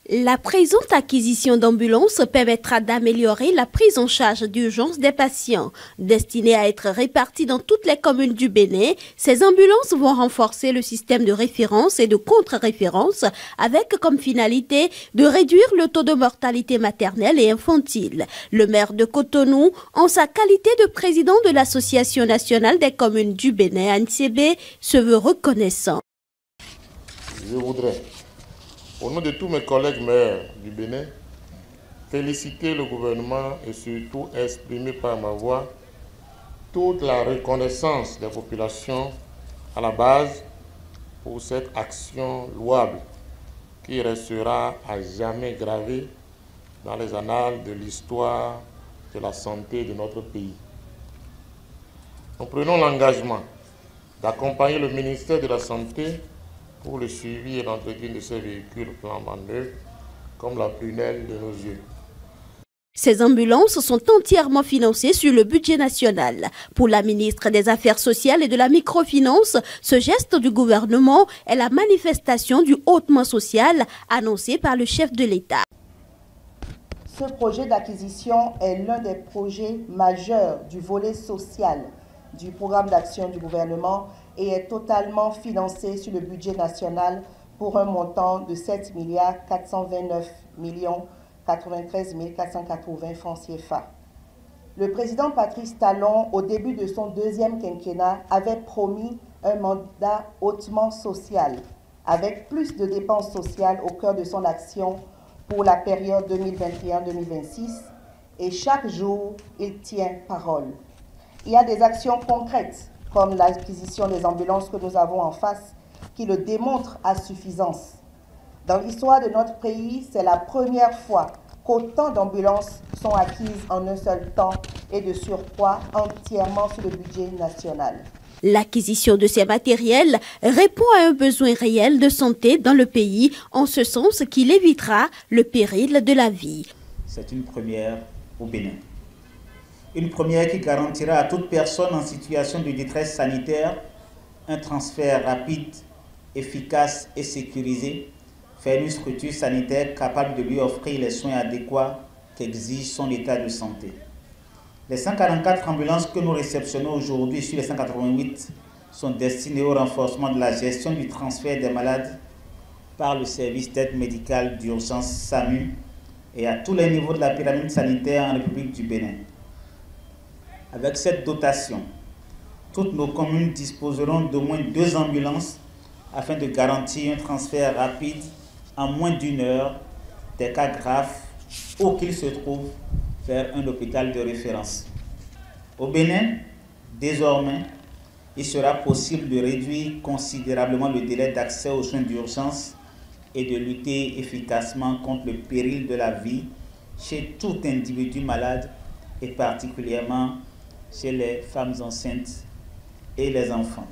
La présente acquisition d'ambulances permettra d'améliorer la prise en charge d'urgence des patients. Destinées à être réparties dans toutes les communes du Bénin, ces ambulances vont renforcer le système de référence et de contre-référence avec comme finalité de réduire le taux de mortalité maternelle et infantile. Le maire de Cotonou, en sa qualité de président de l'Association nationale des communes du Bénin, ANCB, se veut reconnaissant. Je voudrais, au nom de tous mes collègues maires du Bénin, féliciter le gouvernement et surtout exprimer par ma voix toute la reconnaissance des populations à la base pour cette action louable qui restera à jamais gravée dans les annales de l'histoire de la santé de notre pays. Nous prenons l'engagement d'accompagner le ministère de la Santé pour le suivi et l'entretien de ces véhicules flambant neufs comme la prunelle de nos yeux. Ces ambulances sont entièrement financées sur le budget national. Pour la ministre des Affaires sociales et de la microfinance, ce geste du gouvernement est la manifestation du hautement social annoncé par le chef de l'État. Ce projet d'acquisition est l'un des projets majeurs du volet social du programme d'action du gouvernement et est totalement financé sur le budget national pour un montant de 7 429 93 480 francs CFA. Le président Patrice Talon, au début de son deuxième quinquennat, avait promis un mandat hautement social, avec plus de dépenses sociales au cœur de son action pour la période 2021-2026, et chaque jour, il tient parole. Il y a des actions concrètes, comme l'acquisition des ambulances que nous avons en face, qui le démontrent à suffisance. Dans l'histoire de notre pays, c'est la première fois qu'autant d'ambulances sont acquises en un seul temps et de surcroît entièrement sur le budget national. L'acquisition de ces matériels répond à un besoin réel de santé dans le pays, en ce sens qu'il évitera le péril de la vie. C'est une première au Bénin. Une première qui garantira à toute personne en situation de détresse sanitaire un transfert rapide, efficace et sécurisé vers une structure sanitaire capable de lui offrir les soins adéquats qu'exige son état de santé. Les 144 ambulances que nous réceptionnons aujourd'hui sur les 188 sont destinées au renforcement de la gestion du transfert des malades par le service d'aide médicale d'urgence SAMU et à tous les niveaux de la pyramide sanitaire en République du Bénin. Avec cette dotation, toutes nos communes disposeront d'au moins 2 ambulances afin de garantir un transfert rapide en moins d'1 heure des cas graves où qu'ils se trouvent vers un hôpital de référence. Au Bénin, désormais, il sera possible de réduire considérablement le délai d'accès aux soins d'urgence et de lutter efficacement contre le péril de la vie chez tout individu malade et particulièrement chez les femmes enceintes et les enfants.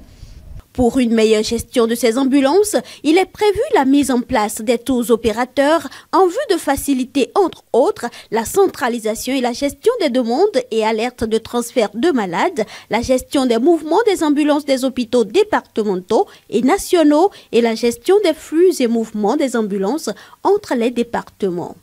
Pour une meilleure gestion de ces ambulances, il est prévu la mise en place des tours opérateurs en vue de faciliter, entre autres, la centralisation et la gestion des demandes et alertes de transfert de malades, la gestion des mouvements des ambulances des hôpitaux départementaux et nationaux et la gestion des flux et mouvements des ambulances entre les départements.